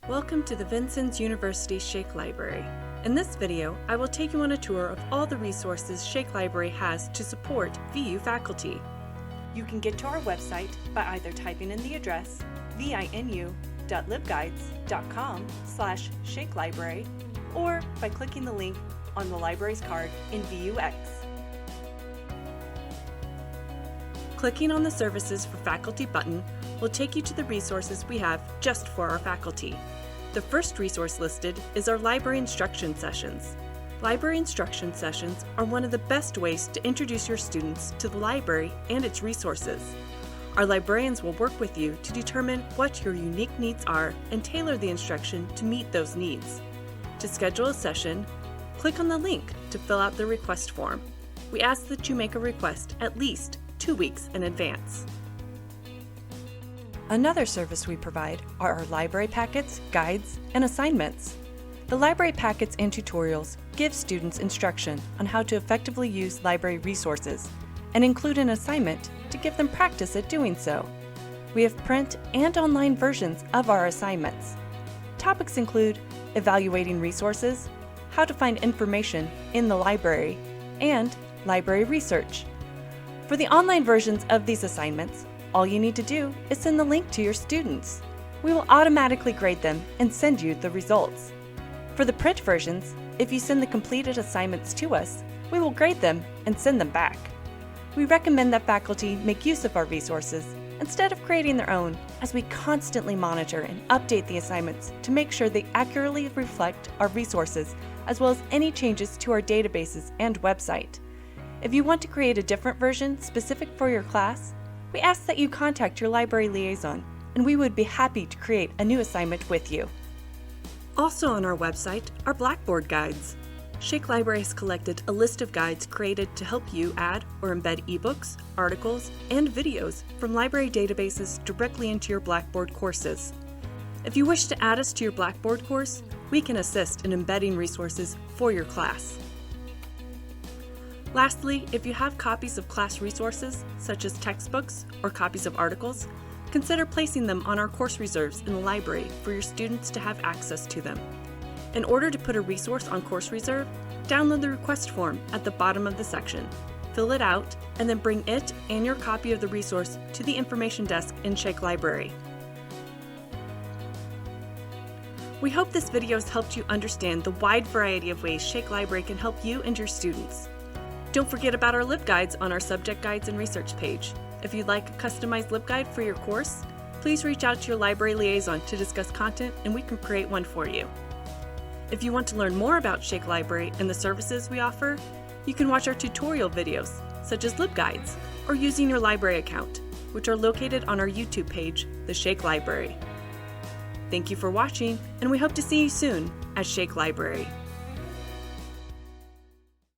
Welcome to the Vincennes University Shake Library. In this video, I will take you on a tour of all the resources Shake Library has to support VU faculty. You can get to our website by either typing in the address vinu.libguides.com/shakelibrary or by clicking the link on the library's card in VUX. Clicking on the Services for Faculty button will take you to the resources we have just for our faculty. The first resource listed is our library instruction sessions. Library instruction sessions are one of the best ways to introduce your students to the library and its resources. Our librarians will work with you to determine what your unique needs are and tailor the instruction to meet those needs. To schedule a session, click on the link to fill out the request form. We ask that you make a request at least 2 weeks in advance. Another service we provide are our library packets, guides, and assignments. The library packets and tutorials give students instruction on how to effectively use library resources and include an assignment to give them practice at doing so. We have print and online versions of our assignments. Topics include evaluating resources, how to find information in the library, and library research. For the online versions of these assignments, all you need to do is send the link to your students. We will automatically grade them and send you the results. For the print versions, if you send the completed assignments to us, we will grade them and send them back. We recommend that faculty make use of our resources instead of creating their own, as we constantly monitor and update the assignments to make sure they accurately reflect our resources as well as any changes to our databases and website. If you want to create a different version specific for your class, we ask that you contact your library liaison, and we would be happy to create a new assignment with you. Also on our website are Blackboard guides. Shake Library has collected a list of guides created to help you add or embed ebooks, articles, and videos from library databases directly into your Blackboard courses. If you wish to add us to your Blackboard course, we can assist in embedding resources for your class. Lastly, if you have copies of class resources, such as textbooks or copies of articles, consider placing them on our course reserves in the library for your students to have access to them. In order to put a resource on course reserve, download the request form at the bottom of the section, fill it out, and then bring it and your copy of the resource to the information desk in Shake Library. We hope this video has helped you understand the wide variety of ways Shake Library can help you and your students. Don't forget about our LibGuides on our subject guides and research page. If you'd like a customized LibGuide for your course, please reach out to your library liaison to discuss content and we can create one for you. If you want to learn more about Shake Library and the services we offer, you can watch our tutorial videos, such as LibGuides, or using your library account, which are located on our YouTube page, The Shake Library. Thank you for watching, and we hope to see you soon at Shake Library.